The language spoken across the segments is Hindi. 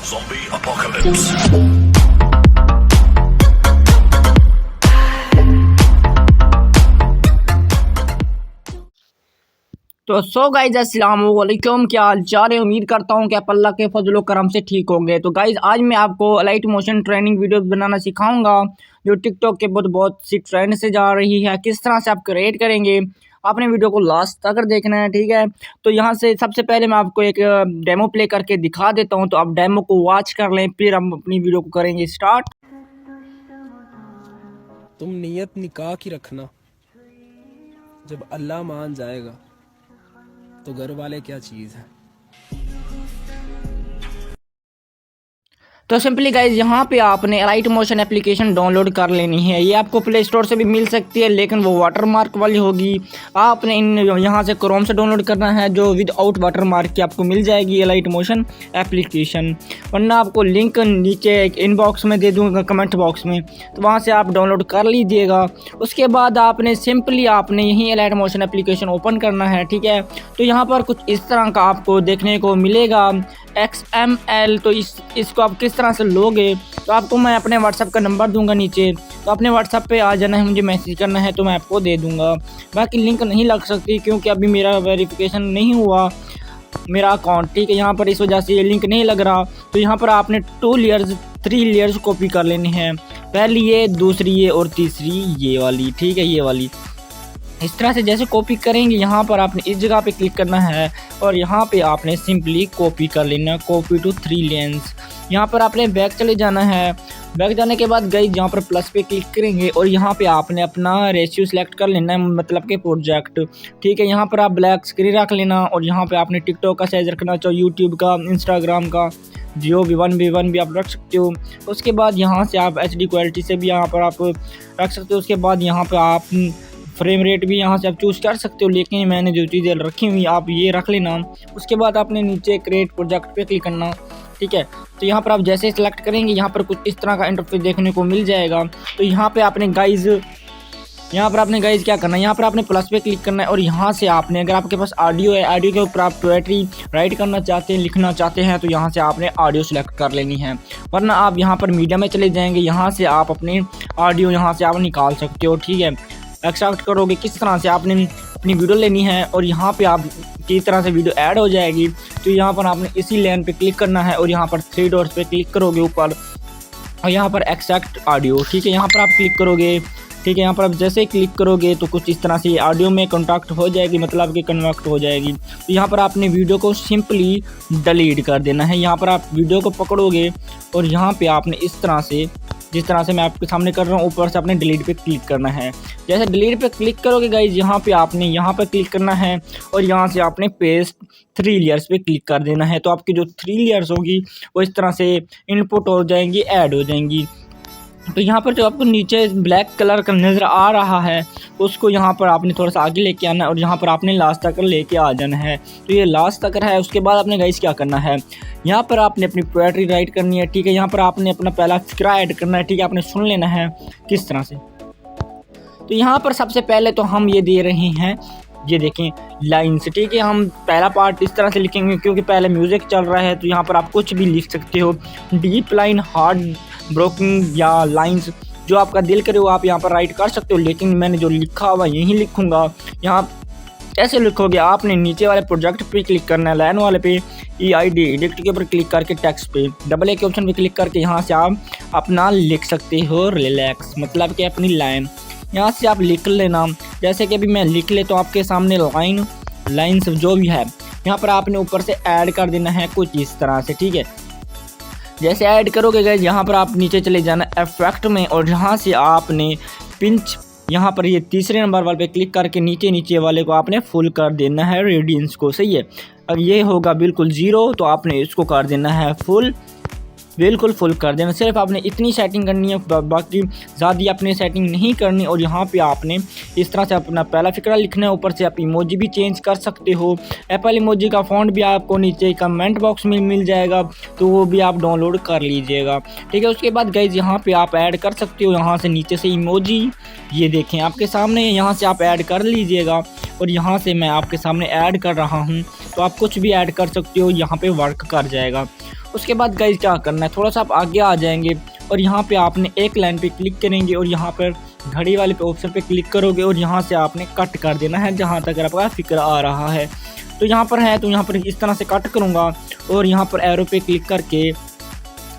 Zombie apocalypse. तो सो गाइज अस्सलाम वालेकुम, क्या हाल चाल है। उम्मीद करता हूँ कि आप अल्लाह के फजल व करम से ठीक होंगे। तो गाइज आज मैं आपको लाइट मोशन ट्रेनिंग वीडियोस बनाना सिखाऊंगा जो टिकटॉक के बहुत सी ट्रेंड से जा रही है। किस तरह से आप क्रिएट करेंगे, आपने वीडियो को लास्ट तक देखना है, ठीक है। तो यहाँ से सबसे पहले मैं आपको एक डेमो प्ले करके दिखा देता हूँ, तो आप डेमो को वॉच कर लें, फिर हम अपनी वीडियो को करेंगे स्टार्ट। तुम नियत निकाह की रखना, जब अल्लाह मान जाएगा तो घर वाले क्या चीज़ है। तो सिंपली गाइज यहाँ पे आपने लाइट मोशन एप्लीकेशन डाउनलोड कर लेनी है। ये आपको प्ले स्टोर से भी मिल सकती है, लेकिन वो वाटरमार्क वाली होगी। आपने इन यहाँ से क्रोम से डाउनलोड करना है, जो विदाउट वाटरमार्क की आपको मिल जाएगी ये लाइट मोशन एप्लीकेशन। वरना आपको लिंक नीचे एक इनबॉक्स में दे दूँगा, कमेंट बॉक्स में, तो वहाँ से आप डाउनलोड कर लीजिएगा। उसके बाद आपने सिंपली आपने यही लाइट मोशन एप्लीकेशन ओपन करना है, ठीक है। तो यहाँ पर कुछ इस तरह का आपको देखने को मिलेगा XML। तो इसको आप किस तरह से लोगे, तो आपको मैं अपने व्हाट्सअप का नंबर दूंगा नीचे, तो अपने व्हाट्सअप पे आ जाना है, मुझे मैसेज करना है, तो मैं आपको दे दूंगा। बाकी लिंक नहीं लग सकती क्योंकि अभी मेरा वेरिफिकेशन नहीं हुआ मेरा अकाउंट, ठीक है। यहाँ पर इस वजह से ये लिंक नहीं लग रहा। तो यहाँ पर आपने 2 लेयर्स 3 लेयर्स कॉपी कर लेनी है, पहली ये, दूसरी ये और तीसरी ये वाली, ठीक है, ये वाली। इस तरह से जैसे कॉपी करेंगे, यहाँ पर आपने इस जगह पे क्लिक करना है और यहाँ पे आपने सिंपली कॉपी कर लेना, कॉपी टू 3 लेंस। यहाँ पर आपने बैक चले जाना है। बैक जाने के बाद गाइस यहाँ पर प्लस पे क्लिक करेंगे और यहाँ पे आपने अपना रेशियो सेलेक्ट कर लेना है, मतलब के प्रोजेक्ट, ठीक है। यहाँ पर आप ब्लैक स्क्रीन रख लेना और यहाँ पे आपने टिकटॉक का साइज रखना, चाहे यूट्यूब का, इंस्टाग्राम का, जियो V1 भी आप रख सकते हो। उसके बाद यहाँ से आप HD क्वालिटी से भी यहाँ पर आप रख सकते हो। उसके बाद यहाँ पर आप फ्रेम रेट भी यहाँ से आप चूज़ कर सकते हो, लेकिन मैंने जो चीज़ें रखी हुई आप ये रख लेना। उसके बाद आपने नीचे क्रिएट प्रोजेक्ट पे क्लिक करना, ठीक है। तो यहाँ पर आप जैसे सिलेक्ट करेंगे, यहाँ पर कुछ इस तरह का इंटरफेस देखने को मिल जाएगा। तो यहाँ पर आपने गाइज क्या करना है, यहाँ पर आपने प्लस पे क्लिक करना है और यहाँ से आपने, अगर आपके पास ऑडियो है, ऑडियो के ऊपर आप पोएट्री राइट करना चाहते हैं, लिखना चाहते हैं, तो यहाँ से आपने ऑडियो सेलेक्ट कर लेनी है। वरना आप यहाँ पर मीडिया में चले जाएंगे, यहाँ से आप अपने ऑडियो यहाँ से आप निकाल सकते हो, ठीक है। एक्सट्रैक्ट करोगे किस तरह से, आपने अपनी वीडियो लेनी है और यहाँ पे आप किस तरह से वीडियो ऐड हो जाएगी। तो यहाँ पर आपने इसी लाइन पे क्लिक करना है और यहाँ पर 3 डॉट्स पे क्लिक करोगे ऊपर और यहाँ पर एक्सट्रैक्ट ऑडियो, ठीक है, यहाँ पर आप क्लिक करोगे, ठीक है। यहाँ पर आप जैसे ही क्लिक करोगे तो कुछ इस तरह से ऑडियो में कॉन्टैक्ट हो जाएगी, मतलब कि कन्वर्ट हो जाएगी। तो यहाँ पर आपने वीडियो को सिंपली डिलीट कर देना है। यहाँ पर आप वीडियो को पकड़ोगे और यहाँ पे आपने इस तरह से, जिस तरह से मैं आपके सामने कर रहा हूँ, ऊपर से आपने डिलीट पे क्लिक करना है। जैसे डिलीट पे क्लिक करोगे गाइज, यहाँ पे आपने यहाँ पर क्लिक करना है और यहाँ से आपने पेस्ट 3 लेयर्स पे क्लिक कर देना है। तो आपकी जो 3 लेयर्स होगी वो इस तरह से इनपुट हो जाएंगी, ऐड हो जाएंगी। तो यहाँ पर जो आपको नीचे ब्लैक कलर का नज़र आ रहा है, उसको यहाँ पर आपने थोड़ा सा आगे लेके आना है और यहाँ पर आपने लास्ट तक लेके आ जाना है। तो ये लास्ट तक है। उसके बाद आपने गाइस क्या करना है, यहाँ पर आपने अपनी पोएट्री राइट करनी है, ठीक है। यहाँ पर आपने अपना पहला फिक्रा ऐड करना है, ठीक है, आपने सुन लेना है किस तरह से। तो यहाँ पर सबसे पहले तो हम ये दे रहे हैं, ये देखें, लाइन्स, ठीक है। हम पहला पार्ट इस तरह से लिखेंगे क्योंकि पहले म्यूज़िक चल रहा है। तो यहाँ पर आप कुछ भी लिख सकते हो, डीप लाइन, हार्ड ब्रोकिंग या लाइंस, जो आपका दिल करे वो आप यहाँ पर राइट कर सकते हो, लेकिन मैंने जो लिखा हुआ यही लिखूँगा। यहाँ कैसे लिखोगे, आपने नीचे वाले प्रोजेक्ट पे क्लिक करना है, लाइन वाले पे EID एडिट के ऊपर क्लिक करके टेक्स्ट पे डबल ए के ऑप्शन पे क्लिक करके यहाँ से आप अपना लिख सकते हो रिलैक्स, मतलब कि अपनी लाइन यहाँ से आप लिख लेना। जैसे कि अभी मैं लिख ले, तो आपके सामने लाइन्स जो भी है यहाँ पर आपने ऊपर से ऐड कर देना है कुछ इस तरह से, ठीक है। जैसे ऐड करोगे गाइस, यहाँ पर आप नीचे चले जाना इफेक्ट में और यहाँ से आपने पिंच, यहाँ पर ये तीसरे नंबर वाले पे क्लिक करके नीचे वाले को आपने फुल कर देना है, रेडियंस को, सही है। अब ये होगा बिल्कुल 0, तो आपने इसको कर देना है फुल, बिल्कुल फुल कर देना। सिर्फ आपने इतनी सेटिंग करनी है, बाकी ज़्यादा अपनी सेटिंग नहीं करनी। और यहाँ पे आपने इस तरह से अपना पहला फिक्रा लिखना है, ऊपर से आप इमोजी भी चेंज कर सकते हो। एप्पल इमोजी का फ़ॉन्ट भी आपको नीचे कमेंट बॉक्स में मिल जाएगा, तो वो भी आप डाउनलोड कर लीजिएगा, ठीक है। उसके बाद गाइज यहाँ पे आप ऐड कर सकते हो, यहाँ से नीचे से इमोजी, ये देखें आपके सामने, यहाँ से आप ऐड कर लीजिएगा। और यहाँ से मैं आपके सामने ऐड कर रहा हूँ, तो आप कुछ भी ऐड कर सकते हो, यहाँ पे वर्क कर जाएगा। उसके बाद गाइज क्या करना है, थोड़ा सा आप आगे आ जाएंगे और यहाँ पे आपने एक लाइन पे क्लिक करेंगे और यहाँ पर घड़ी वाले पे ऑप्शन पे क्लिक करोगे और यहाँ से आपने कट कर देना है जहाँ तक आपका फिक्र आ रहा है। तो यहाँ पर है, तो यहाँ पर इस तरह से कट करूँगा और यहाँ पर एरो पे क्लिक करके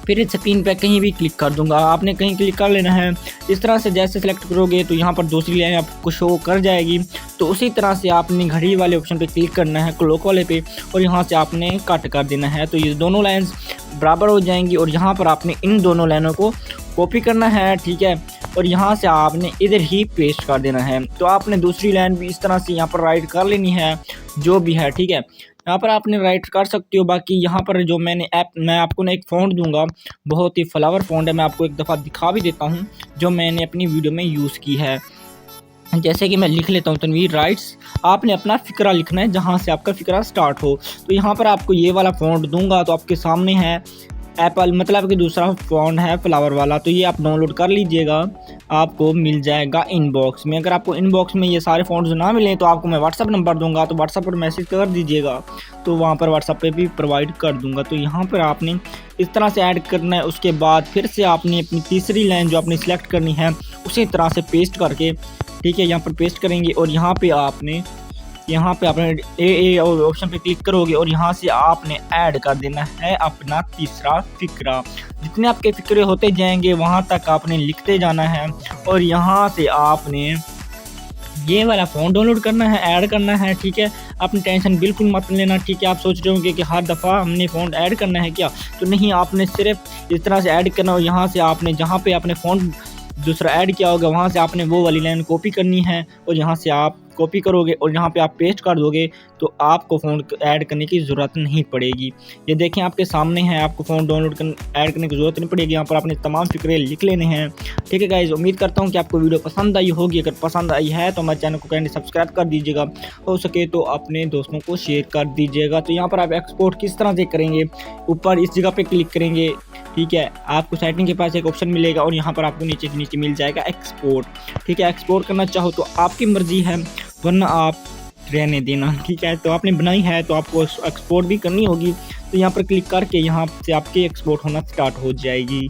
फिर स्क्रीन पे कहीं भी क्लिक कर दूंगा। आपने कहीं क्लिक कर लेना है। इस तरह से जैसे सेलेक्ट करोगे तो यहाँ पर दूसरी लाइन आपको शो कर जाएगी। तो उसी तरह से आपने घड़ी वाले ऑप्शन पे क्लिक करना है, क्लॉक वाले पे, और यहाँ से आपने कट कर देना है। तो ये दोनों लाइन्स बराबर हो जाएंगी और यहाँ पर आपने इन दोनों लाइनों को कॉपी करना है, ठीक है, और यहाँ से आपने इधर ही पेस्ट कर देना है। तो आपने दूसरी लाइन भी इस तरह से यहाँ पर राइट कर लेनी है, जो भी है, ठीक है, यहाँ पर आपने राइट कर सकते हो। बाकी यहाँ पर जो मैं आपको ना एक फ़ॉन्ट दूंगा, बहुत ही फ्लावर फ़ॉन्ट है, मैं आपको एक दफ़ा दिखा भी देता हूँ जो मैंने अपनी वीडियो में यूज़ की है। जैसे कि मैं लिख लेता हूँ तनवीर राइट्स, आपने अपना फ़िक्रा लिखना है जहाँ से आपका फ़िक्रा स्टार्ट हो। तो यहाँ पर आपको ये वाला फ़ॉन्ट दूंगा, तो आपके सामने है एप्पल, मतलब कि दूसरा फ़ॉन्ट है फ्लावर वाला। तो ये आप डाउनलोड कर लीजिएगा, आपको मिल जाएगा इनबॉक्स में। अगर आपको इनबॉक्स में ये सारे फ़ॉन्ट्स ना मिलें तो आपको मैं व्हाट्सअप नंबर दूंगा, तो व्हाट्सअप पर मैसेज कर दीजिएगा, तो वहाँ पर व्हाट्सअप पे भी प्रोवाइड कर दूंगा। तो यहाँ पर आपने इस तरह से ऐड करना है। उसके बाद फिर से आपने अपनी तीसरी लाइन जो आपने सिलेक्ट करनी है उसी तरह से पेस्ट करके, ठीक है, यहाँ पर पेस्ट करेंगे और यहाँ पे आपने ए ऑप्शन पे क्लिक करोगे और यहाँ से आपने ऐड कर देना है अपना तीसरा फ़िक्रा। जितने आपके फ़िक्रे होते जाएंगे वहाँ तक आपने लिखते जाना है और यहाँ से आपने ये वाला फ़ॉन्ट डाउनलोड करना है, ऐड करना है, ठीक है। आपने टेंशन बिल्कुल मत लेना, ठीक है। आप सोच रहे होंगे कि हर दफ़ा हमने फ़ॉन्ट ऐड करना है क्या, तो नहीं, आपने सिर्फ इस तरह से ऐड करना और यहाँ से आपने जहाँ पे आपने फ़ॉन्ट दूसरा ऐड किया होगा वहाँ से आपने वो वाली लाइन कॉपी करनी है और यहाँ से आप कॉपी करोगे और यहाँ पे आप पेस्ट कर दोगे तो आपको फ़ॉन्ट ऐड करने की ज़रूरत नहीं पड़ेगी। ये देखें आपके सामने है, आपको फ़ॉन्ट ऐड करने की ज़रूरत नहीं पड़ेगी। यहाँ पर आपने तमाम फ़िक्रे लिख लेने हैं, ठीक है गाइस। उम्मीद करता हूँ कि आपको वीडियो पसंद आई होगी। अगर पसंद आई है तो हमारे चैनल को काइंडली सब्सक्राइब कर दीजिएगा, हो सके तो अपने दोस्तों को शेयर कर दीजिएगा। तो यहाँ पर आप एक्सपोर्ट किस तरह से करेंगे, ऊपर इस जगह पर क्लिक करेंगे, ठीक है, आपको सेटिंग के पास एक ऑप्शन मिलेगा और यहाँ पर आपको नीचे मिल जाएगा एक्सपोर्ट, ठीक है। एक्सपोर्ट करना चाहो तो आपकी मर्ज़ी है, वरना आप रहने देना, ठीक है। तो आपने बनाई है तो आपको एक्सपोर्ट भी करनी होगी। तो यहाँ पर क्लिक करके यहाँ से आपकी एक्सपोर्ट होना स्टार्ट हो जाएगी।